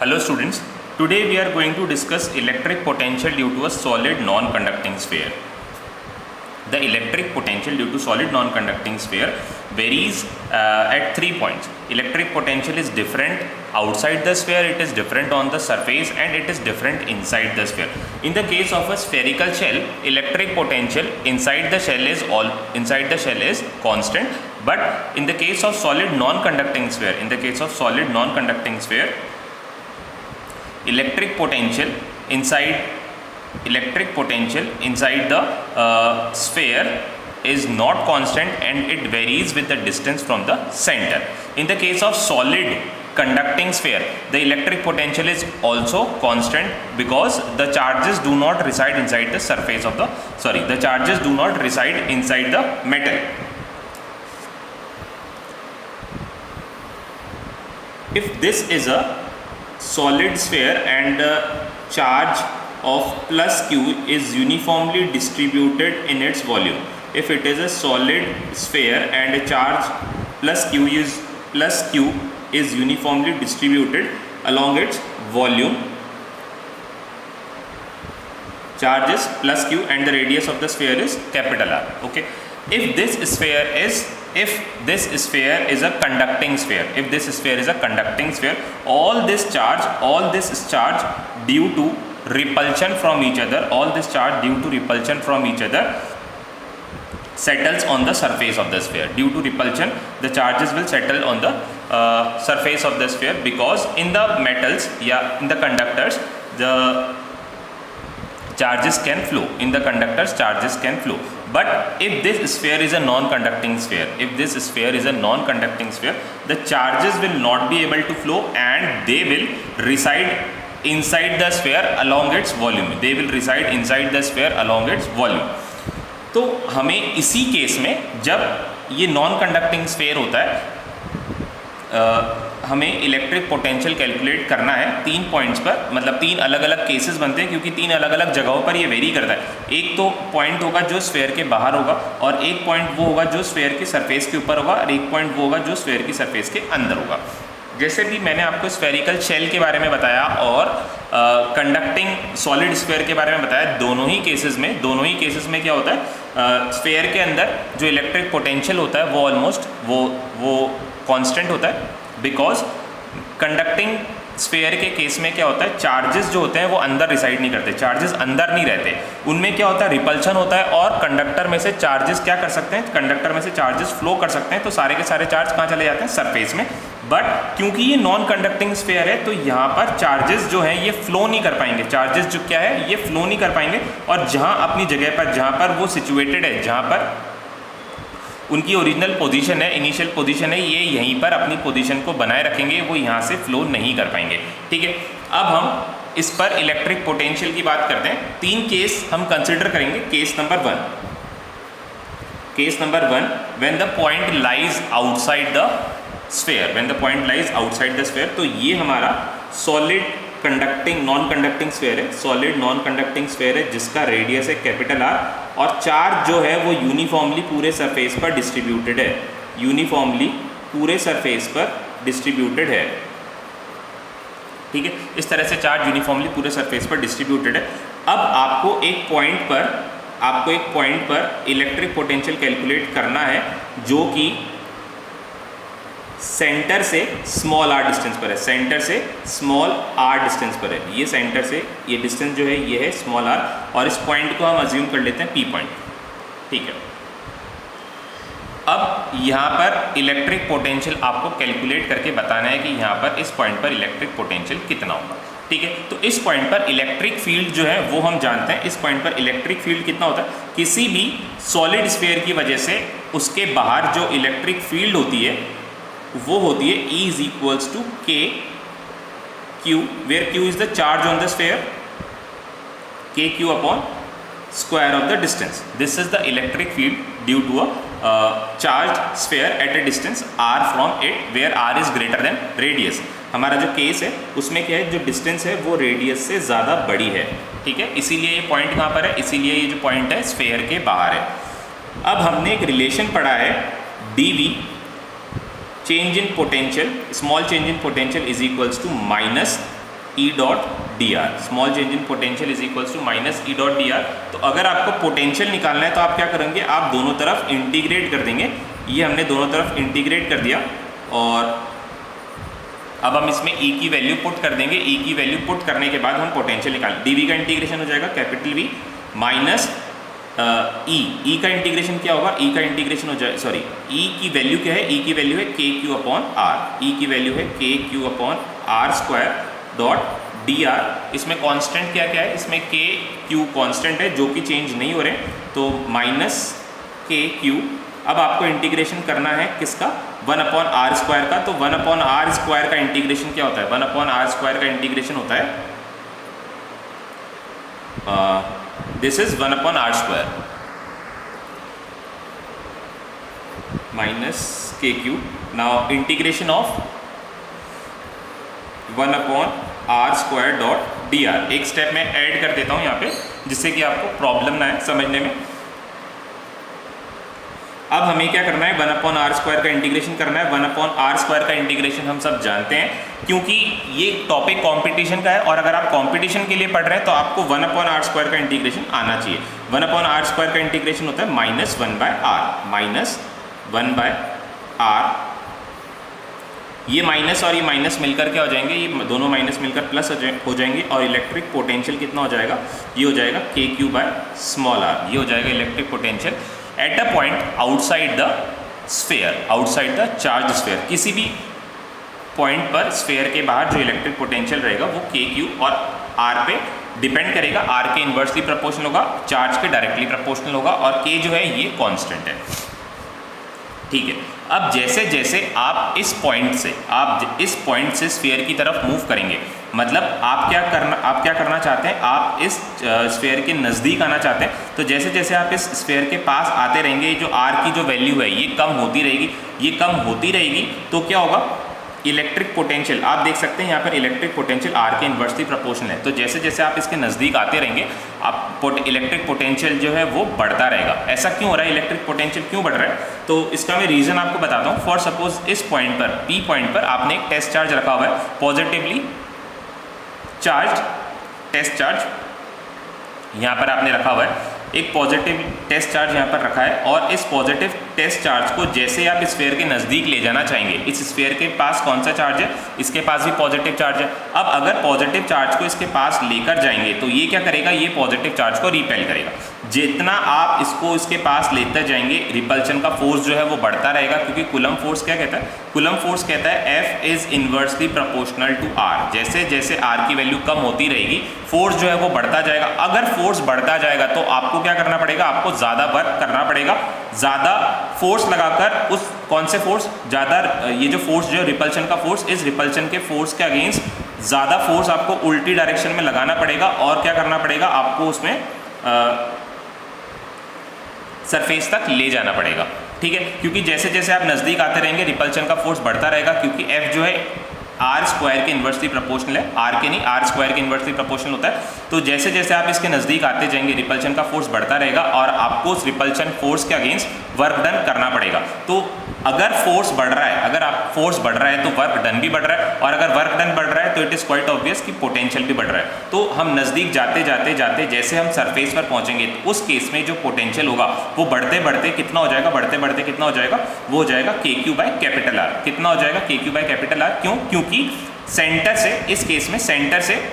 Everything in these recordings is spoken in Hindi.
Hello students, today we are going to discuss electric potential due to a solid non-conducting sphere. The electric potential due to solid non-conducting sphere varies at 3 points. Electric potential is different outside the sphere, it is different on the surface, and it is different inside the sphere. In the case of a spherical shell, electric potential inside the shell is constant, but in the case of solid non-conducting sphere, electric potential inside the sphere is not constant and it varies with the distance from the center. In the case of solid conducting sphere, the electric potential is also constant because the charges do not reside inside the surface of the metal. If this is a solid sphere and the charge of plus q is uniformly distributed in its volume. If it is a solid sphere and a charge plus q is uniformly distributed along its volume, charge is plus q and the radius of the sphere is capital R. Okay. If this sphere is a conducting sphere, all this charge due to repulsion from each other, settles on the surface of the sphere. Due to repulsion, the charges will settle on the surface of the sphere, because in the metals, in the conductors, the charges can flow. But if this sphere is a non-conducting sphere, the charges will not be able to flow and they will reside inside the sphere along its volume. तो हमें इसी केस में, जब ये नॉन कंडक्टिंग स्फीयर होता है, हमें इलेक्ट्रिक पोटेंशियल कैलकुलेट करना है 3 पॉइंट्स पर. मतलब 3 अलग अलग केसेस बनते हैं क्योंकि 3 अलग अलग जगहों पर ये वेरी करता है. एक तो पॉइंट होगा जो स्फीयर के बाहर होगा, और एक पॉइंट वो होगा जो स्फीयर की सरफेस के ऊपर होगा, और एक पॉइंट वो होगा जो स्फीयर की सरफेस के अंदर होगा. जैसे भी मैंने आपको स्फेरिकल शेल के बारे में बताया और कंडक्टिंग सॉलिड स्फीयर के बारे में बताया, दोनों ही केसेस में क्या होता है, स्फीयर के अंदर जो इलेक्ट्रिक पोटेंशियल होता है वो ऑलमोस्ट वो कांस्टेंट होता है. बिकॉज कंडक्टिंग स्फीयर के केस में क्या होता है, चार्जेस जो होते हैं वो अंदर रिसाइड नहीं करते, चार्जेस अंदर नहीं रहते, उनमें क्या होता है, रिपल्शन होता है, और कंडक्टर में से चार्जेस क्या कर सकते हैं, कंडक्टर में से चार्जेस फ्लो कर सकते हैं, तो सारे के सारे चार्ज कहाँ चले जाते हैं, सरफेस में. बट क्योंकि ये नॉन कंडक्टिंग स्फीयर है, तो यहाँ पर चार्जेस जो हैं ये फ्लो नहीं कर पाएंगे. चार्जेस जो क्या है ये फ्लो नहीं कर पाएंगे, और जहाँ अपनी जगह पर, जहाँ पर वो सिचुएटेड है, जहाँ पर उनकी ओरिजिनल पोजीशन है, इनिशियल पोजीशन है, ये यहीं पर अपनी पोजीशन को बनाए रखेंगे, वो यहाँ से फ्लो नहीं कर पाएंगे. ठीक है. अब हम इस पर इलेक्ट्रिक पोटेंशियल की बात करते हैं. 3 केस हम कंसिडर करेंगे. Case number 1, when the point lies outside the sphere, तो ये हमारा सॉलिड नॉन कंडक्टिंग स्फीयर है, जिसका रेडियस है कैपिटल आर, और चार्ज जो है वो यूनिफॉर्मली पूरे सरफेस पर डिस्ट्रीब्यूटेड है. ठीक है. इस तरह से चार्ज यूनिफॉर्मली पूरे सरफेस पर डिस्ट्रीब्यूटेड है. अब आपको एक पॉइंट पर इलेक्ट्रिक पोटेंशियल कैलकुलेट करना है, जो कि सेंटर से स्मॉल आर डिस्टेंस पर है. ये सेंटर से ये डिस्टेंस जो है ये है स्मॉल आर, और इस पॉइंट को हम अज्यूम कर लेते हैं पी पॉइंट. ठीक है. अब यहाँ पर इलेक्ट्रिक पोटेंशियल आपको कैलकुलेट करके बताना है कि यहाँ पर इस पॉइंट पर इलेक्ट्रिक पोटेंशियल कितना होगा. ठीक है. तो इस पॉइंट पर इलेक्ट्रिक फील्ड जो है वो हम जानते हैं. इस पॉइंट पर इलेक्ट्रिक फील्ड कितना होता है, किसी भी सॉलिड स्फीयर की वजह से उसके बाहर जो इलेक्ट्रिक फील्ड होती है वो होती है E is equals to K Q, where Q is the charge on the sphere, K Q upon square of the distance. This is the electric field due to a charged sphere at a distance r from it, where r is greater than radius. हमारा जो केस है उसमें क्या है, जो डिस्टेंस है वो रेडियस से ज़्यादा बड़ी है. ठीक है. इसीलिए ये पॉइंट कहाँ पर है, इसीलिए ये जो पॉइंट है स्फीयर के बाहर है. अब हमने एक रिलेशन पढ़ा है dV, change in potential, small change in potential is equals to minus E dot D R, small change in potential is equals to minus E dot D R. तो अगर आपको पोटेंशियल निकालना है तो आप क्या करेंगे, आप दोनों तरफ इंटीग्रेट कर देंगे। ये हमने दोनों तरफ इंटीग्रेट कर दिया और अब हम इसमें ई की वैल्यू पुट कर देंगे। ई की वैल्यू पुट करने के बाद हम पोटेंशियल निकाल, डी वी का इंटीग्रेशन हो जाएगा कैपिटल वी माइनस ई का इंटीग्रेशन क्या होगा, ई का इंटीग्रेशन हो जाए, सॉरी ई की वैल्यू क्या है, ई की वैल्यू है के क्यू अपॉन आर, ई की वैल्यू है K Q upon R square dot D R. इसमें कांस्टेंट क्या क्या है, इसमें के क्यू कांस्टेंट है जो कि चेंज नहीं हो रहे, तो माइनस के क्यू। अब आपको इंटीग्रेशन करना है किसका, 1 अपॉन आर स्क्वायर का। तो 1 अपॉन आर स्क्वायर का इंटीग्रेशन क्या होता है, 1 अपॉन आर स्क्वायर का इंटीग्रेशन होता है this is 1 upon R square minus के क्यू। Now integration of 1 upon R square dot D R. एक स्टेप मैं ऐड कर देता हूँ यहाँ पे जिससे कि आपको प्रॉब्लम ना है समझने में। अब हमें क्या करना है, 1 अपॉन आर स्क्वायर का इंटीग्रेशन करना है। 1 अपॉन आर स्क्वायर का इंटीग्रेशन हम सब जानते हैं क्योंकि ये टॉपिक कंपटीशन का है और अगर आप कंपटीशन के लिए पढ़ रहे हैं तो आपको 1 अपॉन आर स्क्वायर का इंटीग्रेशन आना चाहिए। 1 अपॉन आर स्क्वायर का इंटीग्रेशन होता है minus 1 by R, minus 1 by R. ये माइनस और ये माइनस मिलकर क्या हो जाएंगे, ये दोनों माइनस मिलकर प्लस हो जाएंगे और इलेक्ट्रिक पोटेंशियल कितना हो जाएगा, ये हो जाएगा के क्यू बाय स्मॉल आर। ये हो जाएगा electric potential at a point outside the sphere, outside the charge sphere. किसी भी पॉइंट पर स्फेयर के बाहर जो इलेक्ट्रिक पोटेंशियल रहेगा वो के क्यू और आर पे डिपेंड करेगा। आर के इन्वर्सली प्रोपोर्शनल होगा, चार्ज के डायरेक्टली प्रोपोर्शनल होगा और के जो है ये कांस्टेंट है, ठीक है। अब जैसे जैसे आप इस पॉइंट से स्फीयर की तरफ मूव करेंगे, मतलब आप क्या करना चाहते हैं, आप इस स्फीयर के नज़दीक आना चाहते हैं। तो जैसे जैसे आप इस स्फीयर के पास आते रहेंगे, जो आर की जो वैल्यू है ये कम होती रहेगी, तो क्या होगा, इलेक्ट्रिक पोटेंशियल आप देख सकते हैं यहाँ पर इलेक्ट्रिक पोटेंशियल आर के इन्वर्सली प्रोपोर्शनल है। तो जैसे जैसे आप इसके नज़दीक आते रहेंगे, आप इलेक्ट्रिक पोटेंशियल जो है वो बढ़ता रहेगा। ऐसा क्यों हो रहा है, इलेक्ट्रिक पोटेंशियल क्यों बढ़ रहा है, तो इसका मैं रीज़न आपको बताता हूँ। फॉर सपोज इस पॉइंट पर, पी पॉइंट पर आपने एक टेस्ट चार्ज रखा हुआ है, पॉजिटिवली चार्ज टेस्ट चार्ज यहाँ पर आपने रखा हुआ है, एक पॉजिटिव टेस्ट चार्ज यहाँ पर रखा है और इस पॉजिटिव टेस्ट चार्ज को जैसे आप स्फीयर के नज़दीक ले जाना चाहेंगे, इस स्फीयर के पास कौन सा चार्ज है, इसके पास भी पॉजिटिव चार्ज है। अब अगर पॉजिटिव चार्ज को इसके पास लेकर जाएंगे तो ये क्या करेगा, ये पॉजिटिव चार्ज को रिपेल करेगा। जितना आप इसको इसके पास लेते जाएंगे, रिपल्शन का फोर्स जो है वो बढ़ता रहेगा, क्योंकि कूलम फोर्स क्या कहता है, कूलम फोर्स कहता है F is inversely proportional to R। जैसे जैसे R की वैल्यू कम होती रहेगी, फोर्स जो है वो बढ़ता जाएगा। अगर फोर्स बढ़ता जाएगा तो आपको क्या करना पड़ेगा, आपको ज़्यादा वर्क करना पड़ेगा, ज़्यादा फोर्स लगाकर उस कौन से फोर्स ज़्यादा, ये जो फोर्स जो रिपल्शन का फोर्स, इस रिपल्शन के फोर्स के अगेंस्ट ज़्यादा फोर्स आपको उल्टी डायरेक्शन में लगाना पड़ेगा और क्या करना पड़ेगा, आपको उसमें सरफेस तक ले जाना पड़ेगा, ठीक है। क्योंकि जैसे जैसे आप नज़दीक आते रहेंगे रिपल्शन का फोर्स बढ़ता रहेगा, क्योंकि F जो है आर स्क्वायर के इन्वर्सली प्रोपोर्शनल है, आर के नहीं, आर स्क्वायर के इन्वर्सली प्रोपोर्शनल होता है। तो जैसे जैसे आप इसके नज़दीक आते जाएंगे रिपल्शन का फोर्स बढ़ता रहेगा और आपको उस रिपल्शन फोर्स के अगेंस्ट वर्क डन करना पड़ेगा। तो अगर फोर्स बढ़ रहा है, अगर आप फोर्स बढ़ रहा है तो वर्क डन भी बढ़ रहा है, और अगर वर्क डन बढ़ रहा है तो इट इज़ क्वाइट ऑब्वियस कि पोटेंशियल भी बढ़ रहा है। तो हम नज़दीक जाते जाते जाते जैसे हम सरफेस पर पहुंचेंगे तो उस केस में जो पोटेंशियल होगा वो बढ़ते बढ़ते कितना हो जाएगा, बढ़ते बढ़ते कितना हो जाएगा, वो हो जाएगा के क्यू बाय कैपिटल आर। कितना हो जाएगा, के क्यू बाय कैपिटल आर। क्यों, क्योंकि सेंटर से, इस केस में सेंटर से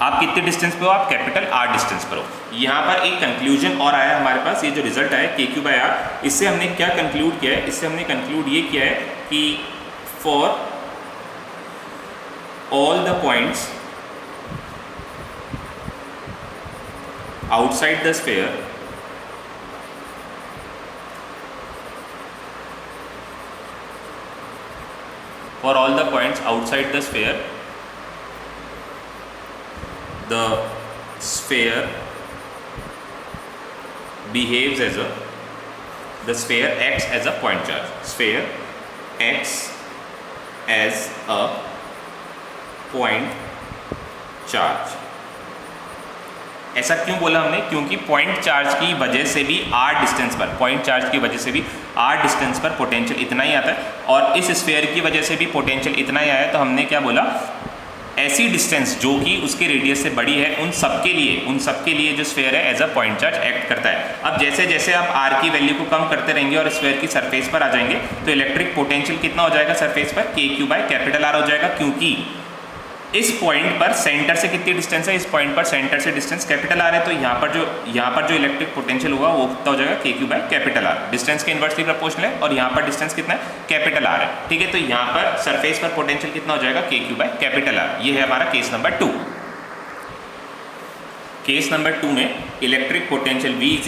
आप कितने डिस्टेंस पे हो, आप कैपिटल आर डिस्टेंस पर हो। यहाँ पर एक कंक्लूजन और आया हमारे पास, ये जो रिजल्ट आया के क्यू बाय आर, इससे हमने क्या कंक्लूड किया है, इससे हमने कंक्लूड ये किया है कि for all the points outside the sphere, for all the points outside the sphere, the sphere behaves as a, the sphere acts as a point charge, sphere acts as a point charge। ऐसा क्यों बोला हमने, क्योंकि पॉइंट चार्ज की वजह से भी r डिस्टेंस पर, पॉइंट चार्ज की वजह से भी r डिस्टेंस पर पोटेंशियल इतना ही आता है और इस स्फीयर की वजह से भी पोटेंशियल इतना ही आया। तो हमने क्या बोला, ऐसी डिस्टेंस जो कि उसके रेडियस से बड़ी है उन सबके लिए जो स्फीयर है as a point charge act करता है। अब जैसे जैसे आप आर की वैल्यू को कम करते रहेंगे और स्फीयर की सरफेस पर आ जाएंगे तो इलेक्ट्रिक पोटेंशियल कितना हो जाएगा सरफेस पर, KQ/R हो जाएगा, क्योंकि इस पॉइंट पर सेंटर से कितनी डिस्टेंस है, इस पॉइंट पर सेंटर से डिस्टेंस R है, तो यहाँ पर जो इलेक्ट्रिक पोटेंशियल होगा वो कितना हो जाएगा KQ/R। डिस्टेंस के इन्वर्सली प्रोपोर्शनल है और यहाँ पर डिस्टेंस कितना है R है, ठीक है। तो यहाँ पर सरफेस पर पोटेंशियल कितना हो जाएगा KQ/R। ये है हमारा केस नंबर 2। केस नंबर 2 में इलेक्ट्रिक पोटेंशियल V =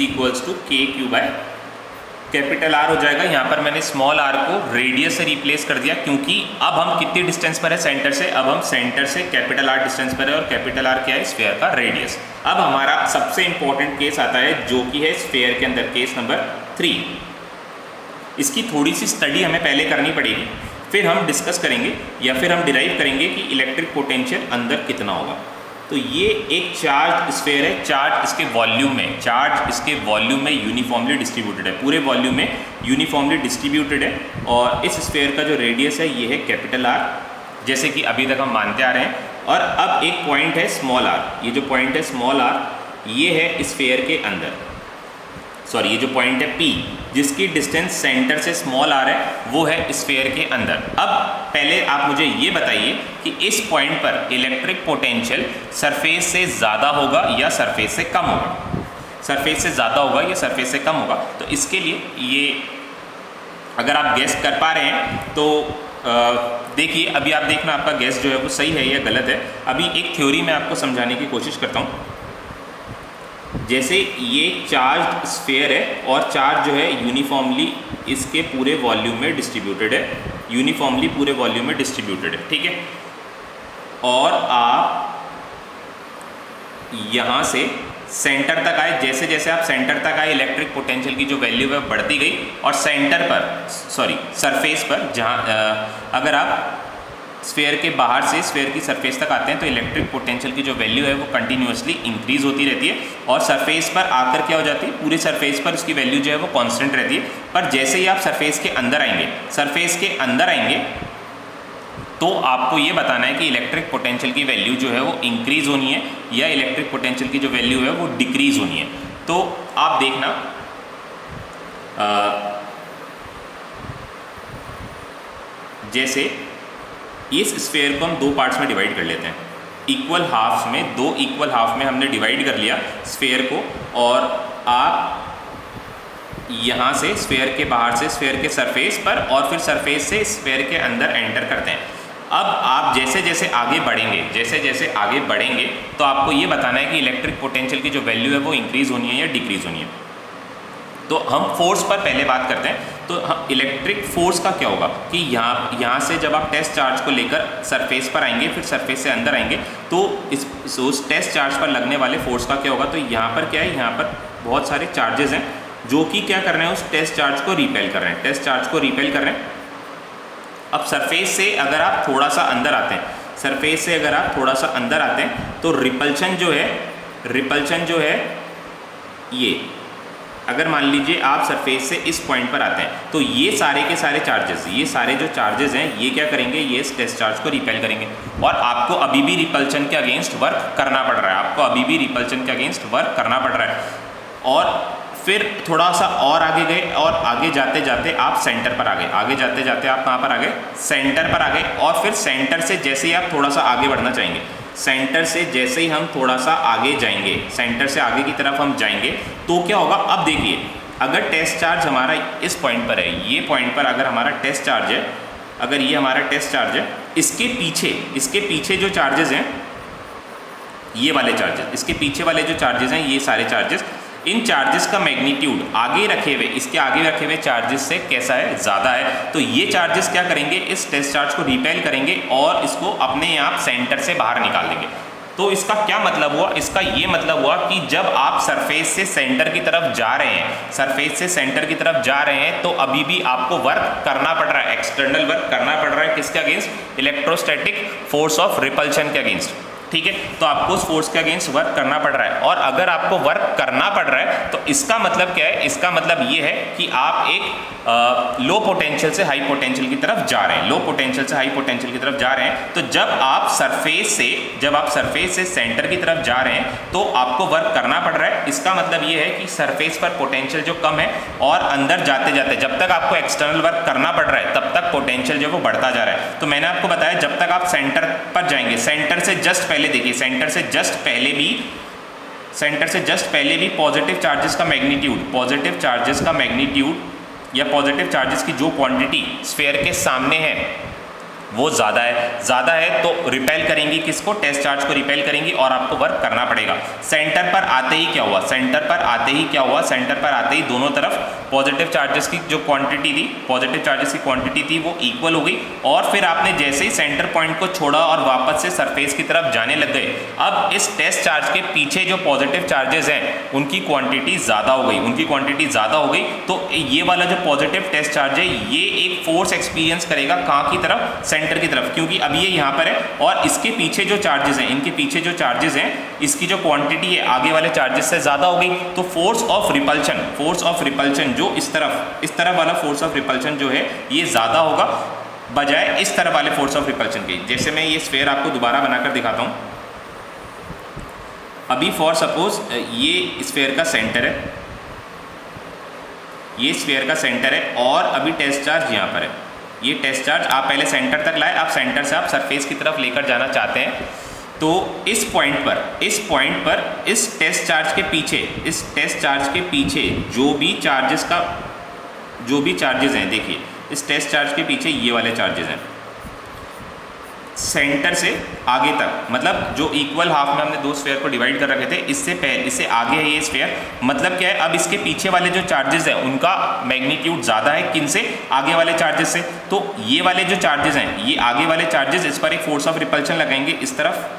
KQ/R हो जाएगा। यहाँ पर मैंने स्मॉल r को रेडियस से रिप्लेस कर दिया, क्योंकि अब हम कितनी डिस्टेंस पर है सेंटर से, अब हम सेंटर से R डिस्टेंस पर है और R क्या है, स्फीयर का रेडियस। अब हमारा सबसे इंपॉर्टेंट केस आता है जो कि है स्फीयर के अंदर, केस नंबर 3। इसकी थोड़ी सी स्टडी हमें पहले करनी पड़ेगी, फिर हम डिस्कस करेंगे या फिर हम डिराइव करेंगे कि इलेक्ट्रिक पोटेंशियल अंदर कितना होगा। तो ये एक चार्ज स्फीयर है, चार्ज इसके वॉल्यूम में यूनिफॉर्मली डिस्ट्रीब्यूटेड है, पूरे वॉल्यूम में यूनिफॉर्मली डिस्ट्रीब्यूटेड है। और इस स्फीयर का जो रेडियस है ये है R, जैसे कि अभी तक हम मानते आ रहे हैं। और अब एक पॉइंट है स्मॉल r, ये जो पॉइंट है स्मॉल r ये है स्फीयर के अंदर, सॉरी ये जो पॉइंट है P जिसकी डिस्टेंस सेंटर से स्मॉल r है वो है स्फीयर के अंदर। अब पहले आप मुझे ये बताइए कि इस पॉइंट पर इलेक्ट्रिक पोटेंशियल सरफेस से ज़्यादा होगा या सरफेस से कम होगा, सरफेस से ज़्यादा होगा या सरफेस से कम होगा। तो इसके लिए ये अगर आप गेस कर पा रहे हैं तो देखिए, अभी आप देखना आपका गेस जो है वो सही है या गलत है। अभी एक थ्योरी मैं आपको समझाने की कोशिश करता हूँ। जैसे ये चार्ज स्फीयर है और चार्ज जो है यूनिफॉर्मली इसके पूरे वॉल्यूम में डिस्ट्रीब्यूटेड है, यूनिफॉर्मली पूरे वॉल्यूम में डिस्ट्रीब्यूटेड है, ठीक है। और आप यहाँ से सेंटर तक आए, जैसे जैसे आप सेंटर तक आए इलेक्ट्रिक पोटेंशियल की जो वैल्यू है बढ़ती गई, और सेंटर पर सरफेस पर जहाँ अगर आप स्फीयर के बाहर से स्फीयर की सरफेस तक आते हैं तो इलेक्ट्रिक पोटेंशियल की जो वैल्यू है वो कंटिन्यूअसली इंक्रीज होती रहती है, और सरफेस पर आकर क्या हो जाती है, पूरे सरफेस पर उसकी वैल्यू जो है वो कांस्टेंट रहती है। पर जैसे ही आप सरफेस के अंदर आएंगे तो आपको ये बताना है कि इलेक्ट्रिक पोटेंशियल की वैल्यू जो है वो इंक्रीज होनी है या इलेक्ट्रिक पोटेंशियल की जो वैल्यू है वो डिक्रीज होनी है। तो आप देखना जैसे इस स्फीयर को हम दो पार्ट्स में डिवाइड कर लेते हैं, इक्वल हाफ्स में, दो इक्वल हाफ में हमने डिवाइड कर लिया स्फीयर को, और आप यहाँ से स्फीयर के बाहर से स्फीयर के सरफेस पर और फिर सरफेस से स्फीयर के अंदर एंटर करते हैं। अब आप जैसे जैसे आगे बढ़ेंगे तो आपको ये बताना है कि इलेक्ट्रिक पोटेंशियल की जो वैल्यू है वो इंक्रीज होनी है या डिक्रीज होनी है। तो हम फोर्स पर पहले बात करते हैं। तो हम इलेक्ट्रिक फोर्स का क्या होगा कि यहाँ से जब आप टेस्ट चार्ज को लेकर सरफेस पर आएंगे, फिर सरफेस से अंदर आएंगे, तो उस टेस्ट चार्ज पर लगने वाले फोर्स का क्या होगा। तो यहाँ पर क्या है, यहाँ पर बहुत सारे चार्जेस हैं जो कि क्या कर रहे हैं, उस टेस्ट चार्ज को रिपेल कर रहे हैं, अब सरफेस से अगर आप थोड़ा सा अंदर आते हैं, तो रिपल्शन जो है ये, अगर मान लीजिए आप सरफेस से इस पॉइंट पर आते हैं तो ये सारे के सारे चार्जेस, ये सारे जो चार्जेस हैं ये क्या करेंगे, ये इस टेस्ट चार्ज को रिपेल करेंगे, और आपको अभी भी रिपल्शन के अगेंस्ट वर्क करना पड़ रहा है, और फिर थोड़ा सा और आगे गए, और आगे जाते जाते आप सेंटर पर आ गए, आप कहाँ पर आ गए, सेंटर पर आ गए। और फिर सेंटर से जैसे ही आप थोड़ा सा आगे बढ़ना चाहेंगे, सेंटर से जैसे ही हम थोड़ा सा आगे जाएंगे, सेंटर से आगे की तरफ हम जाएंगे, तो क्या होगा। अब देखिए, अगर टेस्ट चार्ज हमारा इस पॉइंट पर है, ये पॉइंट पर अगर हमारा टेस्ट चार्ज है, अगर ये हमारा टेस्ट चार्ज है, इसके पीछे जो चार्जेस हैं, ये वाले चार्जेस, इसके पीछे वाले जो चार्जेस हैं, ये सारे चार्जेस, इन चार्जेस का मैग्नीट्यूड इसके आगे रखे हुए चार्जेस से कैसा है, ज़्यादा है। तो ये चार्जेस क्या करेंगे, इस टेस्ट चार्ज को रिपेल करेंगे और इसको अपने आप सेंटर से बाहर निकाल देंगे। तो इसका क्या मतलब हुआ, इसका ये मतलब हुआ कि जब आप सरफेस से सेंटर की तरफ जा रहे हैं, तो अभी भी आपको वर्क करना पड़ रहा है, एक्सटर्नल वर्क करना पड़ रहा है, किसके against, electrostatic force of repulsion के अगेंस्ट। ठीक है। तो आपको उस फोर्स के अगेंस्ट वर्क करना पड़ रहा है, और अगर आपको वर्क करना पड़ रहा है तो इसका मतलब क्या है, इसका मतलब ये है कि आप एक लो पोटेंशियल से हाई पोटेंशियल की तरफ जा रहे हैं, लो पोटेंशियल से हाई पोटेंशियल की तरफ जा रहे हैं। तो जब आप सरफेस से सेंटर की तरफ जा रहे हैं तो आपको वर्क करना पड़ रहा है। इसका मतलब ये है कि सरफेस पर पोटेंशियल जो कम है, और अंदर जाते जाते जब तक आपको एक्सटर्नल वर्क करना पड़ रहा है तब तक पोटेंशियल जो वो बढ़ता जा रहा है। तो मैंने आपको बताया जब तक आप सेंटर पर जाएंगे, सेंटर से जस्ट पहले देखिए, सेंटर से जस्ट पहले भी पॉजिटिव चार्जेस का मैग्नीट्यूड या पॉजिटिव चार्जेस की जो क्वांटिटी स्फीयर के सामने है वो ज़्यादा है तो रिपेल करेंगी किसको, टेस्ट चार्ज को रिपेल करेंगी, और आपको वर्क करना पड़ेगा। सेंटर पर आते ही क्या हुआ, सेंटर पर आते ही दोनों तरफ पॉजिटिव चार्जेस की जो क्वांटिटी थी वो इक्वल हो गई, और फिर आपने जैसे ही सेंटर पॉइंट को छोड़ा और वापस से सरफेस की तरफ जाने लग गए, अब इस टेस्ट चार्ज के पीछे जो पॉजिटिव चार्जेस हैं उनकी क्वांटिटी ज़्यादा हो गई, तो ये वाला जो पॉजिटिव टेस्ट चार्ज है ये एक फोर्स एक्सपीरियंस करेगा कहाँ की तरफ, सेंटर की तरफ, क्योंकि अब ये यहाँ पर है और इसके पीछे जो चार्जेस हैं, इनके पीछे जो चार्जेस हैं इसकी जो क्वांटिटी है आगे वाले चार्जेस से ज़्यादा हो गई। तो फोर्स ऑफ रिपल्शन जो इस तरफ वाला फोर्स ऑफ रिपल्शन जो है ये ज़्यादा होगा बजाय इस तरफ वाले फोर्स ऑफ रिपल्शन के। जैसे मैं ये स्फीयर आपको दोबारा बनाकर दिखाता हूँ। अभी फॉर सपोज ये स्फीयर का सेंटर है, और अभी टेस्ट चार्ज यहाँ पर है। ये टेस्ट चार्ज आप पहले सेंटर तक लाए, अब सेंटर से आप सरफेस की तरफ लेकर जाना चाहते हैं। तो इस पॉइंट पर इस टेस्ट चार्ज के पीछे जो भी चार्जेस हैं, देखिए इस टेस्ट चार्ज के पीछे ये वाले चार्जेस हैं, सेंटर से आगे तक, मतलब जो इक्वल हाफ में हमने दो स्फीयर को डिवाइड कर रखे थे, इससे आगे है ये स्फीयर। मतलब क्या है, अब इसके पीछे वाले जो चार्जेस हैं उनका मैग्नीट्यूड ज़्यादा है, किन से, आगे वाले चार्जेस से। तो ये वाले जो चार्जेस हैं, ये आगे वाले चार्जेस, इस पर एक फोर्स ऑफ रिपल्शन लगाएंगे इस तरफ,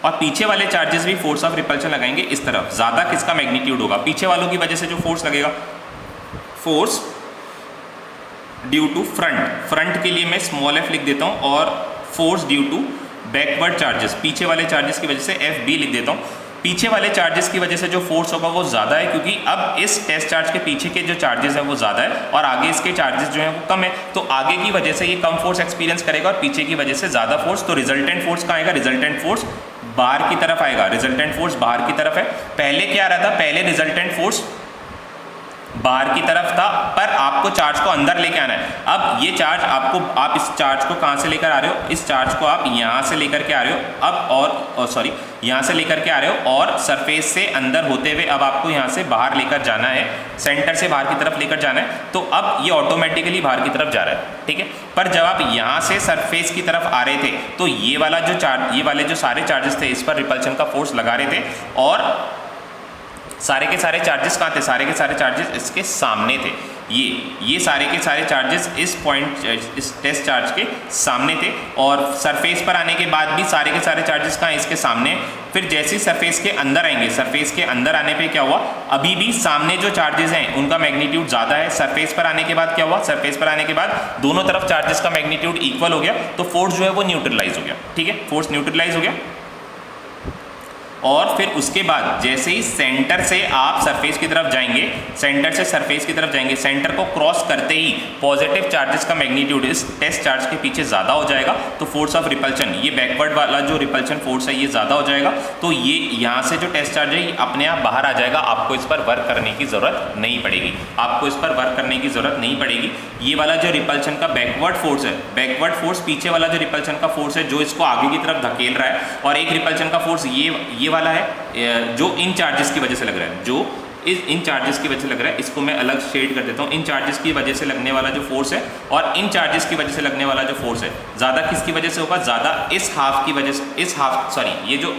और पीछे वाले चार्जेस भी फोर्स ऑफ रिपल्शन लगाएंगे इस तरफ। ज़्यादा किसका मैग्नीट्यूड होगा, पीछे वालों की वजह से जो फोर्स लगेगा, फोर्स ड्यू टू फ्रंट के लिए मैं स्मॉल f लिख देता हूँ, और force due to backward charges, पीछे वाले चार्जेस की वजह से FB लिख देता हूँ। पीछे वाले चार्जेस की वजह से जो फोर्स होगा वो ज़्यादा है, क्योंकि अब इस टेस्ट चार्ज के पीछे के जो चार्जेस हैं वो ज़्यादा है और आगे इसके चार्जेस जो हैं वो कम है। तो आगे की वजह से ये कम फोर्स एक्सपीरियंस करेगा और पीछे की वजह से ज़्यादा फोर्स। तो रिजल्टेंट फोर्स कहाँ आएगा, रिजल्टेंट फोर्स बाहर की तरफ आएगा, रिजल्टेंट फोर्स बाहर की तरफ है। पहले क्या आ रहा था, पहले रिजल्टेंट फोर्स बाहर की तरफ था, पर आपको चार्ज को अंदर लेके आना है। अब ये चार्ज आप इस चार्ज को कहाँ से लेकर आ रहे हो, इस चार्ज को आप यहाँ से लेकर के आ रहे हो, अब और यहाँ से लेकर के आ रहे हो, और सरफेस से अंदर होते हुए अब आपको यहाँ से बाहर लेकर जाना है, सेंटर से बाहर की तरफ लेकर जाना है। तो अब ये ऑटोमेटिकली बाहर की तरफ जा रहा है, ठीक है। पर जब आप यहाँ से सरफेस की तरफ आ रहे थे तो ये वाले जो सारे चार्जेस थे इस पर रिपल्शन का फोर्स लगा रहे थे, और सारे के सारे चार्जेस कहाँ थे, सारे के सारे चार्जेस इसके सामने थे। ये सारे के सारे चार्जेस इस टेस्ट चार्ज के सामने थे, और सरफेस पर आने के बाद भी सारे के सारे चार्जेस कहाँ इसके सामने। फिर जैसे ही सरफेस के अंदर आएंगे, सरफेस के अंदर आने पे क्या हुआ, अभी भी सामने जो चार्जेस हैं उनका मैग्नीट्यूड ज़्यादा है। सरफेस पर आने के बाद क्या हुआ, सरफेस पर आने के बाद दोनों तरफ चार्जेस का मैग्नीट्यूड इक्वल हो गया, तो फोर्स जो है वो न्यूट्रलाइज हो गया, ठीक है, फोर्स न्यूट्रलाइज हो गया। और फिर उसके बाद जैसे ही सेंटर से आप सरफेस की तरफ जाएंगे, सेंटर को क्रॉस करते ही पॉजिटिव चार्जेस का मैग्नीट्यूड इस टेस्ट चार्ज के पीछे ज़्यादा हो जाएगा, तो फोर्स ऑफ रिपल्शन, ये बैकवर्ड वाला जो रिपल्शन फोर्स है ये ज़्यादा हो जाएगा। तो ये यहाँ से जो टेस्ट चार्ज है ये अपने आप बाहर आ जाएगा, आपको इस पर वर्क करने की ज़रूरत नहीं पड़ेगी, ये वाला जो रिपल्शन का बैकवर्ड फोर्स है, बैकवर्ड फोर्स पीछे वाला जो रिपल्शन का फोर्स है जो इसको आगे की तरफ धकेल रहा है, और एक रिपल्शन का फोर्स ये वाला है जो इन चार्जेस की वजह से लग रहा है, इन चार्जेस की वजह से लग रहा है। इसको मैं अलग शेड कर देता हूँ। इन चार्जेस की वजह से लगने वाला जो फोर्स है और इन चार्जेस की वजह से लगने वाला जो फोर्स है, ज़्यादा किसकी वजह से होगा, ज़्यादा इस हाफ की वजह से, ये जो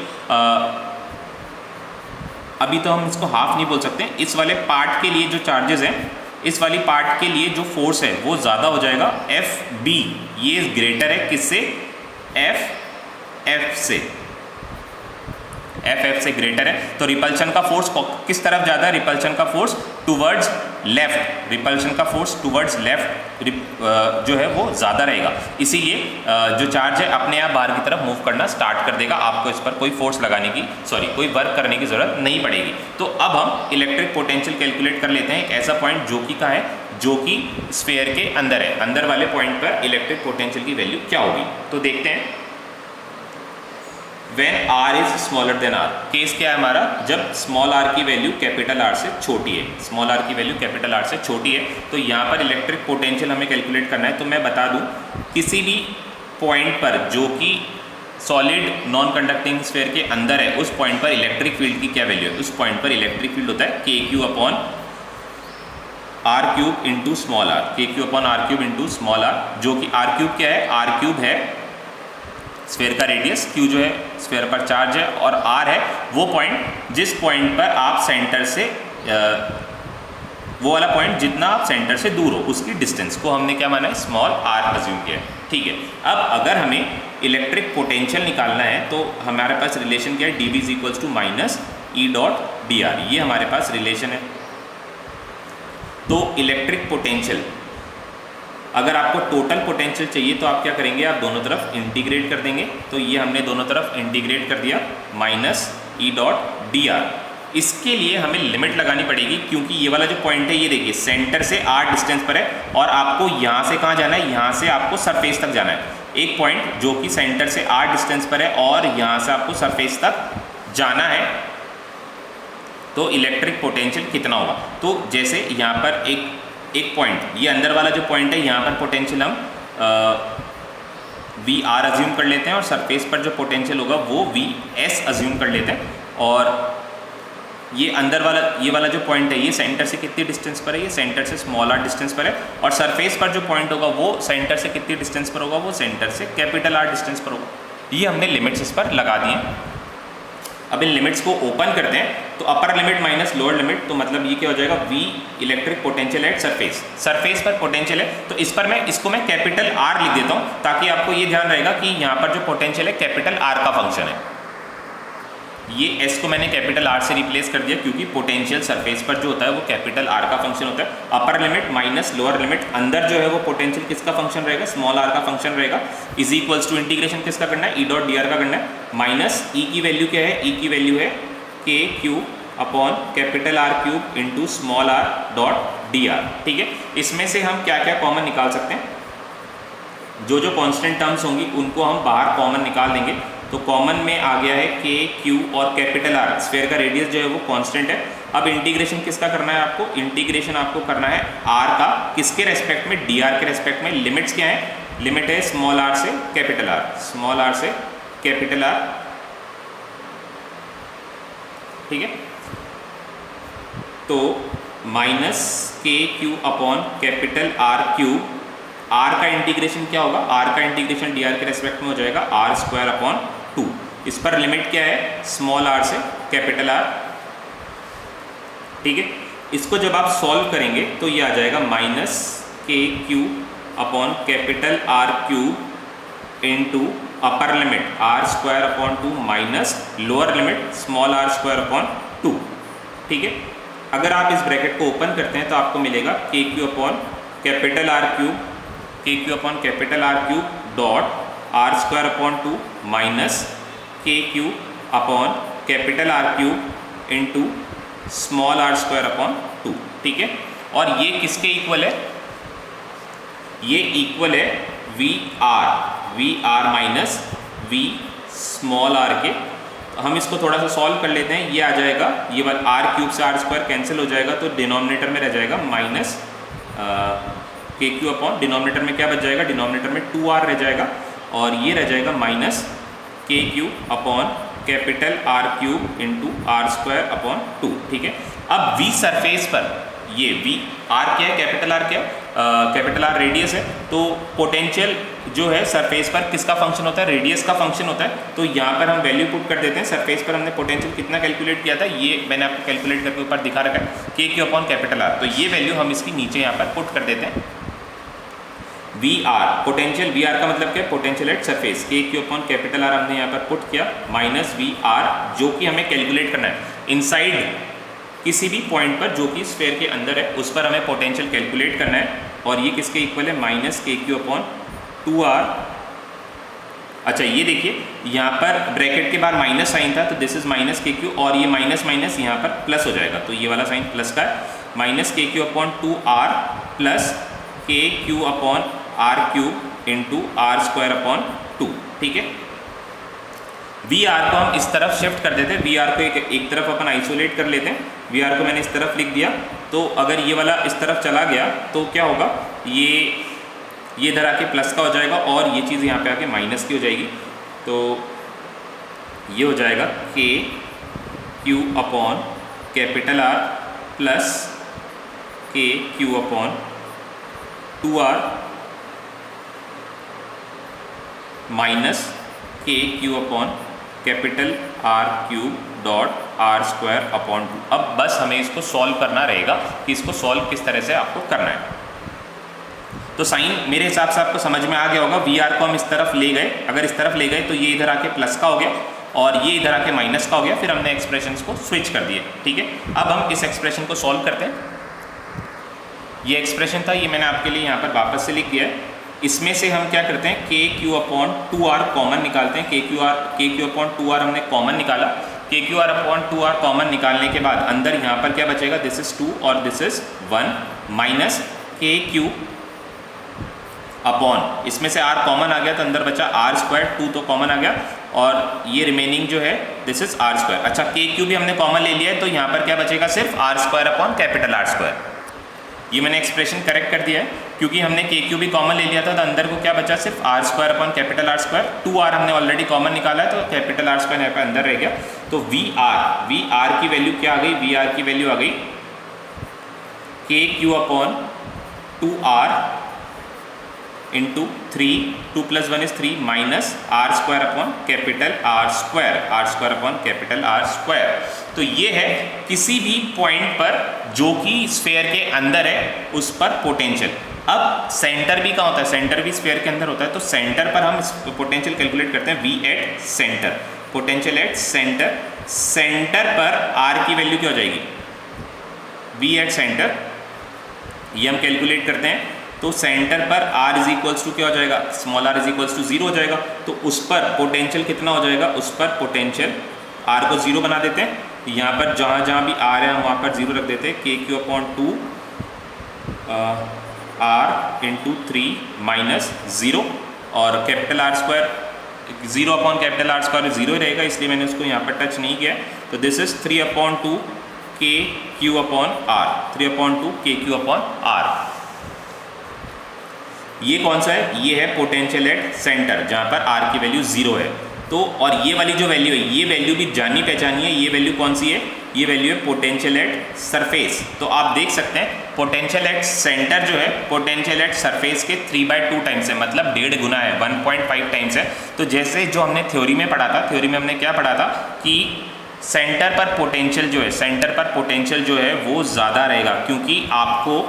अभी तो हम इसको हाफ नहीं बोल सकते, इस वाले पार्ट के लिए जो चार्जेस हैं, इस वाली पार्ट के लिए जो फोर्स है वो ज़्यादा हो जाएगा। FB ये ग्रेटर है किससे, F से, एफ से ग्रेटर है, तो रिपल्शन का फोर्स किस तरफ ज़्यादा है? रिपल्शन का फोर्स टूवर्ड्स लेफ्ट, रिपल्शन का फोर्स टूवर्ड्स लेफ्ट जो है वो ज़्यादा रहेगा, इसीलिए जो चार्ज है अपने आप बाहर की तरफ मूव करना स्टार्ट कर देगा, आपको इस पर कोई फोर्स लगाने की कोई वर्क करने की ज़रूरत नहीं पड़ेगी। तो अब हम इलेक्ट्रिक पोटेंशियल कैलकुलेट कर लेते हैं एक ऐसा पॉइंट जो कि कहाँ है, जो कि स्फीयर के अंदर है, अंदर वाले पॉइंट पर इलेक्ट्रिक पोटेंशियल की वैल्यू क्या होगी। तो देखते हैं, When r is smaller than r, case क्या है हमारा, जब स्मॉल r की वैल्यू कैपिटल R से छोटी है, स्मॉल r की वैल्यू कैपिटल R से छोटी है, तो यहाँ पर इलेक्ट्रिक पोटेंशियल हमें कैलकुलेट करना है। तो मैं बता दूँ, किसी भी पॉइंट पर जो कि सॉलिड नॉन कंडक्टिंग स्फीयर के अंदर है, उस पॉइंट पर इलेक्ट्रिक फील्ड की क्या वैल्यू है? उस पॉइंट पर इलेक्ट्रिक फील्ड होता है KQ upon R cube into small r, KQ upon R cube into small r, जो कि R क्यूब क्या है? R क्यूब है स्फीयर का रेडियस, Q जो है स्फीयर पर चार्ज है, और R है वो पॉइंट जिस पॉइंट पर आप सेंटर से वो वाला पॉइंट जितना आप सेंटर से दूर हो उसकी डिस्टेंस को हमने क्या माना है? स्मॉल r अज्यूम किया है, ठीक है। अब अगर हमें इलेक्ट्रिक पोटेंशियल निकालना है तो हमारे पास रिलेशन क्या है? dV is equals to minus E dot dr, ये हमारे पास रिलेशन है। तो इलेक्ट्रिक पोटेंशियल, अगर आपको टोटल पोटेंशियल चाहिए तो आप क्या करेंगे? आप दोनों तरफ इंटीग्रेट कर देंगे। तो ये हमने दोनों तरफ इंटीग्रेट कर दिया, माइनस E डॉट dr। इसके लिए हमें लिमिट लगानी पड़ेगी, क्योंकि ये वाला जो पॉइंट है, ये देखिए सेंटर से r डिस्टेंस पर है, और आपको यहाँ से कहाँ जाना है? यहाँ से आपको सरफेस तक जाना है। एक पॉइंट जो कि सेंटर से r डिस्टेंस पर है और यहाँ से आपको सरफेस तक जाना है, तो इलेक्ट्रिक पोटेंशियल कितना होगा? तो जैसे यहाँ पर एक पॉइंट, ये अंदर वाला जो पॉइंट है, यहाँ पर पोटेंशियल हम VR अज्यूम कर लेते हैं, और सरफेस पर जो पोटेंशियल होगा वो VS अज्यूम कर लेते हैं। और ये अंदर वाला, ये वाला जो पॉइंट है, ये सेंटर से कितनी डिस्टेंस पर है? ये सेंटर से स्मॉल r डिस्टेंस पर है, और सरफेस पर जो पॉइंट होगा वो सेंटर से कितनी डिस्टेंस पर होगा? वो सेंटर से कैपिटल R डिस्टेंस पर होगा। ये हमने लिमिट्स इस पर लगा दिए। अब इन लिमिट्स को ओपन करते हैं, तो upper limit minus lower limit, तो मतलब ये क्या हो जाएगा? V electric potential at surface, surface पर पोटेंशियल है, तो इस पर इसको मैं कैपिटल R लिख देता हूँ, ताकि आपको ये ध्यान रहेगा कि यहाँ पर जो पोटेंशियल है कैपिटल R का फंक्शन है। ये S को मैंने कैपिटल R से रिप्लेस कर दिया, क्योंकि पोटेंशियल सरफेस पर जो होता है वो कैपिटल R का फंक्शन होता है। Upper limit minus lower limit, अंदर जो है वो पोटेंशियल किसका फंक्शन रहेगा? स्मॉल r का फंक्शन रहेगा। इज इक्वल्स टू इंटीग्रेशन किसका करना है? E डॉट dr का करना है, माइनस E की वैल्यू क्या है? E की वैल्यू है KQ upon capital R cube into small r dot dr, ठीक है। इसमें से हम क्या क्या कॉमन निकाल सकते हैं? जो जो कॉन्स्टेंट टर्म्स होंगी उनको हम बाहर कॉमन निकाल देंगे। तो कॉमन में आ गया है KQ और कैपिटल R, स्फीयर का रेडियस जो है वो कांस्टेंट है। अब इंटीग्रेशन किसका करना है आपको? इंटीग्रेशन आपको करना है R का, किसके रेस्पेक्ट में? dr के रेस्पेक्ट में। लिमिट्स क्या है? लिमिट है स्मॉल r से कैपिटल R, स्मॉल r से कैपिटल R, ठीक है। तो minus KQ upon capital R cube, R का इंटीग्रेशन क्या होगा? R का इंटीग्रेशन dr के रेस्पेक्ट में हो जाएगा R स्क्वायर अपॉन 2। इस पर लिमिट क्या है? स्मॉल r से कैपिटल R, ठीक है। इसको जब आप सॉल्व करेंगे तो ये आ जाएगा minus KQ upon capital R cube into upper limit R square upon 2 minus lower limit small r square upon 2, ठीक है। अगर आप इस ब्रैकेट को ओपन करते हैं तो आपको मिलेगा KQ upon capital R cube, KQ upon capital R cube dot R square upon 2 minus KQ upon capital R cube into small r square upon 2, ठीक है। और ये किसके इक्वल है? ये इक्वल है VR minus V small r के। तो हम इसको थोड़ा सा सॉल्व कर लेते हैं। ये आ जाएगा, ये वाला R क्यूब से R स्क्वायर कैंसिल हो जाएगा, तो डिनोमिनेटर में रह जाएगा माइनस KQ अपॉन, डिनोमिनेटर में क्या बच जाएगा? डिनोमिनेटर में 2R रह जाएगा, और ये रह जाएगा minus KQ upon capital R cube into R square upon 2, ठीक है। अब V सरफेस पर, ये V R क्या है? कैपिटल R क्या है? कैपिटल R रेडियस है। तो पोटेंशियल जो है सरफेस पर किसका फंक्शन होता है? रेडियस का फंक्शन होता है। तो यहाँ पर हम वैल्यू पुट कर देते हैं। सरफेस पर हमने पोटेंशियल कितना कैलकुलेट किया था, ये मैंने आपको कैलकुलेट करके ऊपर दिखा रखा है, KQ अपॉन कैपिटल R। तो ये वैल्यू हम इसकी नीचे यहाँ पर पुट कर देते हैं। V R potential, V R का मतलब क्या है, potential at surface, K Q upon capital R हमने यहाँ पर पुट किया माइनस वी आर, जो कि हमें कैलकुलेट करना है इनसाइड किसी भी पॉइंट पर जो कि स्फीयर के अंदर है, उस पर हमें पोटेंशियल कैलकुलेट करना है। और ये किसके इक्वल है, माइनस के क्यू अपॉन 2r। अच्छा ये देखिए यहाँ पर ब्रैकेट के बाद माइनस साइन था, तो दिस इज माइनस के क्यू, और ये माइनस माइनस यहाँ पर प्लस हो जाएगा, तो ये वाला साइन प्लस का है, माइनस के Q upon 2r plus K Q upon R cube into R square upon 2। ठीक है, वी आर को हम इस तरफ शिफ्ट कर देते हैं, वी आर को एक तरफ अपन आइसोलेट कर लेते हैं, वी आर को मैंने इस तरफ लिख दिया, तो अगर ये वाला इस तरफ चला गया तो क्या होगा, ये इधर आके प्लस का हो जाएगा और ये चीज़ यहाँ पे आके माइनस की हो जाएगी, तो ये हो जाएगा के Q upon capital are plus K Q upon 2r minus के Q upon capital are cube dot are square upon 2। अब बस हमें इसको सॉल्व करना रहेगा कि इसको सॉल्व किस तरह से आपको करना है। तो साइन मेरे हिसाब से आपको समझ में आ गया होगा, वी आर को हम इस तरफ ले गए, अगर इस तरफ ले गए तो ये इधर आके प्लस का हो गया और ये इधर आके माइनस का हो गया, फिर हमने एक्सप्रेशंस को स्विच कर दिए। ठीक है, अब हम इस एक्सप्रेशन को सॉल्व करते हैं। ये एक्सप्रेशन था, ये मैंने आपके लिए यहाँ पर वापस से लिख दिया है। इसमें से हम क्या करते हैं, के क्यू अपॉन 2r कॉमन निकालते हैं, के क्यू अपॉन 2r हमने कॉमन निकाला, के Q R upon 2r common निकालने के बाद अंदर यहाँ पर क्या बचेगा, दिस इज 2 और दिस इज 1 माइनस के क्यू अपॉन, इसमें से r कॉमन आ गया तो अंदर बचा आर स्क्वायर, 2 तो कॉमन आ गया और ये रिमेनिंग जो है दिस इज आर स्क्वायर। अच्छा के क्यू भी हमने कॉमन ले लिया है, तो यहाँ पर क्या बचेगा, सिर्फ R square upon capital R square. ये मैंने एक्सप्रेशन करेक्ट कर दिया है क्योंकि हमने के क्यू भी कॉमन ले लिया था, तो अंदर को क्या बचा, सिर्फ R square upon capital R square, 2r हमने ऑलरेडी कॉमन निकाला है, तो कैपिटल आर स्क्वायर यहाँ पे अंदर रह गया। तो वी आर की वैल्यू क्या आ गई, वी आर की वैल्यू आ गई K Q upon 2r into 3, 2 + 1 = 3 minus R square upon capital R square upon capital R square. तो ये है किसी भी पॉइंट पर जो कि स्फीयर के अंदर है उस पर पोटेंशियल। अब सेंटर भी कहाँ होता है, सेंटर भी स्फीयर के अंदर होता है, तो सेंटर पर हम पोटेंशियल कैलकुलेट करते हैं, V at centre, potential at centre. Centre पर आर की वैल्यू क्या हो जाएगी, वी एट सेंटर, ये हम कैलकुलेट करते हैं। तो सेंटर पर r = क्या हो जाएगा, स्मॉल r = 0 हो जाएगा, तो उस पर पोटेंशियल कितना हो जाएगा, उस पर पोटेंशियल r को 0 बना देते हैं। यहाँ पर जहाँ जहाँ भी r है हम वहाँ पर 0 रख देते हैं, के Q upon 2 r into 3 minus 0 और capital R square 0 upon capital R square 0 ही रहेगा, इसलिए मैंने उसको यहाँ पर टच नहीं किया। तो दिस इज 3/2 के क्यू अपॉन आर, 3/2 के क्यू अपॉन आर। ये कौन सा है, ये है पोटेंशियल एट सेंटर जहाँ पर r की वैल्यू 0 है। तो और ये वाली जो वैल्यू है, ये वैल्यू भी जानी पहचानी है, ये वैल्यू कौन सी है, ये वैल्यू है पोटेंशियल एट सरफेस। तो आप देख सकते हैं पोटेंशियल एट सेंटर जो है पोटेंशियल एट सरफेस के 3/2 टाइम्स है, मतलब 1.5 गुना है, 1.5 टाइम्स है। तो जैसे जो हमने थ्योरी में पढ़ा था, थ्योरी में हमने क्या पढ़ा था कि सेंटर पर पोटेंशियल जो है, सेंटर पर पोटेंशियल जो है वो ज़्यादा रहेगा, क्योंकि आपको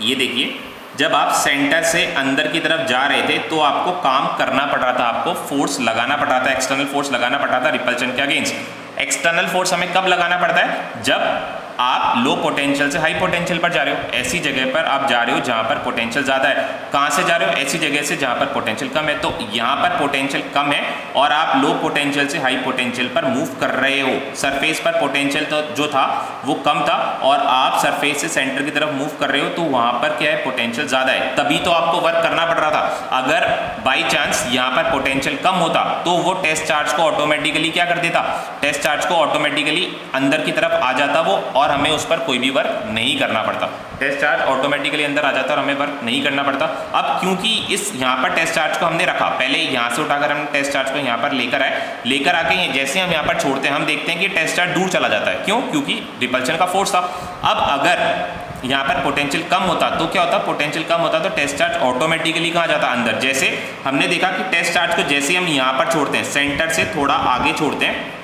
ये देखिए जब आप सेंटर से अंदर की तरफ जा रहे थे तो आपको काम करना पड़ रहा था, आपको फोर्स लगाना पड़ रहा था, एक्सटर्नल फोर्स लगाना पड़ रहा था रिपल्शन के अगेंस्ट। एक्सटर्नल फोर्स हमें कब लगाना पड़ता है, जब आप लो पोटेंशियल से हाई पोटेंशियल पर जा रहे हो, ऐसी जगह पर आप जा रहे हो जहाँ पर पोटेंशियल ज़्यादा है। कहाँ से जा रहे हो, ऐसी जगह से जहाँ पर पोटेंशियल कम है। तो यहाँ पर पोटेंशियल कम है और आप लो पोटेंशियल से हाई पोटेंशियल पर मूव कर रहे हो। सरफेस पर पोटेंशियल तो जो था वो कम था और आप सरफेस से सेंटर की तरफ मूव कर रहे हो, तो वहाँ पर क्या है, पोटेंशियल ज़्यादा है, तभी तो आपको वर्क करना पड़ रहा था। अगर बाई चांस यहाँ पर पोटेंशियल कम होता तो वो टेस्ट चार्ज को ऑटोमेटिकली क्या कर देता, टेस्ट चार्ज को ऑटोमेटिकली अंदर की तरफ आ जाता वो, और हमें उस पर कोई भी वर्क नहीं करना पड़ता। टेस्ट चार्ज ऑटोमेटिकली अंदर आ जाता और हमें वर्क नहीं करना पड़ता। अब क्योंकि इस यहाँ पर टेस्ट चार्ज को हमने रखा, पहले यहाँ से उठाकर हमने टेस्ट चार्ज को यहाँ पर लेकर आए, लेकर आके जैसे हम यहाँ पर छोड़ते हैं हम देखते हैं कि टेस्ट चार्ज दूर चला जाता है। क्यों, क्योंकि रिपल्शन का फोर्स था। अब अगर यहाँ पर पोटेंशियल कम होता तो क्या होता, पोटेंशियल कम होता तो टेस्ट चार्ज ऑटोमेटिकली कहाँ जाता, अंदर। जैसे हमने देखा कि टेस्ट चार्ज को जैसे हम यहाँ पर छोड़ते हैं, सेंटर से थोड़ा आगे छोड़ते हैं,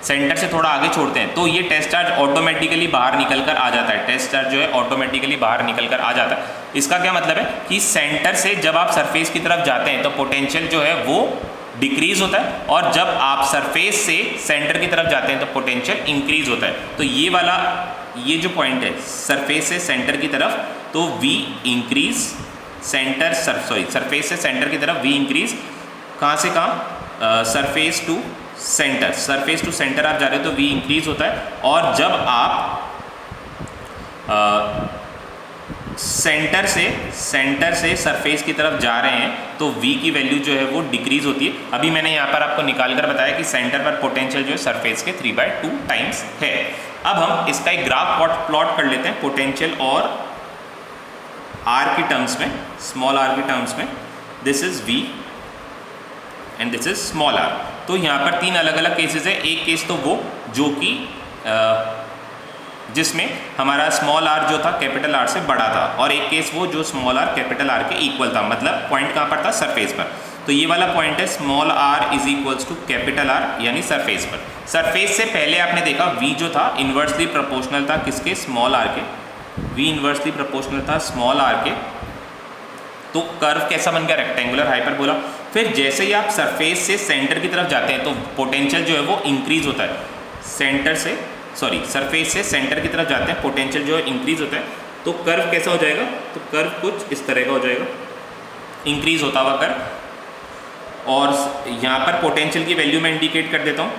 सेंटर से थोड़ा आगे छोड़ते हैं तो ये टेस्ट चार्ज ऑटोमेटिकली बाहर निकल कर आ जाता है, टेस्ट चार्ज जो है ऑटोमेटिकली बाहर निकल कर आ जाता है। इसका क्या मतलब है कि सेंटर से जब आप सरफेस की तरफ जाते हैं तो पोटेंशियल जो है वो डिक्रीज होता है, और जब आप सरफेस से सेंटर की तरफ जाते हैं तो पोटेंशियल इंक्रीज होता है। तो ये वाला ये जो पॉइंट है सरफेस से सेंटर की तरफ, तो V इंक्रीज सेंटर सरफेस से सेंटर की तरफ V इंक्रीज, कहाँ से कहाँ, surface to centre, surface to centre आप जा रहे हो तो V इंक्रीज होता है, और जब आप सेंटर से सरफेस की तरफ जा रहे हैं तो V की वैल्यू जो है वो डिक्रीज होती है। अभी मैंने यहाँ पर आपको निकाल कर बताया कि सेंटर पर पोटेंशियल जो है सरफेस के 3/2 टाइम्स है। अब हम इसका एक ग्राफ प्लॉट कर लेते हैं पोटेंशियल और R की टर्म्स में, स्मॉल r की टर्म्स में। This is V and this is small r। तो यहाँ पर तीन अलग अलग केसेस है। एक केस तो वो जो कि जिसमें हमारा स्मॉल r जो था कैपिटल R से बड़ा था, और एक केस वो जो स्मॉल r कैपिटल R के इक्वल था, मतलब पॉइंट कहाँ पर था, सरफेस पर। तो ये वाला पॉइंट है small r is equals to capital R, यानी सरफेस पर। सरफेस से पहले आपने देखा V जो था इन्वर्सली प्रोपोर्शनल था किसके, स्मॉल r के, V इन्वर्सली प्रोपोर्शनल था स्मॉल r के। तो कर्व कैसा बन गया, रेक्टेंगुलर हाइपरबोला। फिर जैसे ही आप सरफेस से सेंटर की तरफ जाते हैं तो पोटेंशियल जो है वो इंक्रीज होता है, सरफेस से सेंटर की तरफ जाते हैं पोटेंशियल जो है इंक्रीज होता है। तो कर्व कैसा हो जाएगा, तो कर्व कुछ इस तरह का हो जाएगा, इंक्रीज होता हुआ कर्व। और यहाँ पर पोटेंशियल की वैल्यू मैं इंडिकेट कर देता हूँ।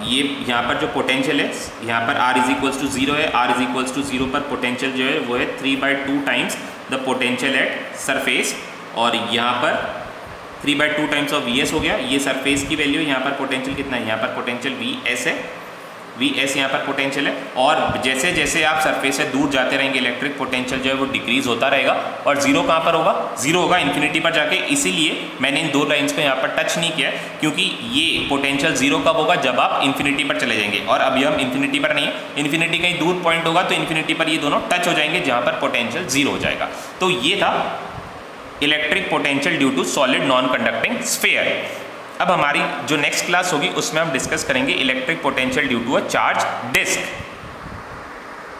ये यहाँ पर जो पोटेंशियल है, यहाँ पर r इज इक्वल्स टू 0 है, r इज इक्वल्स टू 0 पर पोटेंशियल जो है वो है 3/2 times the potential at surface, और यहाँ पर 3/2 टाइम्स ऑफ Vs हो गया। ये सरफेस की वैल्यू, यहाँ पर पोटेंशियल कितना है, यहाँ पर पोटेंशियल Vs है, Vs यहाँ पर पोटेंशियल है। और जैसे जैसे आप सरफेस से दूर जाते रहेंगे इलेक्ट्रिक पोटेंशियल जो है वो डिक्रीज होता रहेगा, और जीरो कहाँ पर होगा, जीरो होगा इन्फिनिटी पर जाके। इसीलिए मैंने इन दो लाइन्स को यहाँ पर टच नहीं किया, क्योंकि ये पोटेंशियल जीरो कब होगा, जब आप इन्फिनिटी पर चले जाएंगे, और अभी हम इन्फिनिटी पर नहीं है, इन्फिनिटी कहीं दूर पॉइंट होगा तो इन्फिनिटी पर ये दोनों टच हो जाएंगे, जहाँ पर पोटेंशियल जीरो हो जाएगा। तो ये था electric potential due to solid non conducting sphere. अब हमारी जो नेक्स्ट क्लास होगी उसमें हम डिस्कस करेंगे electric potential due to a charge disc.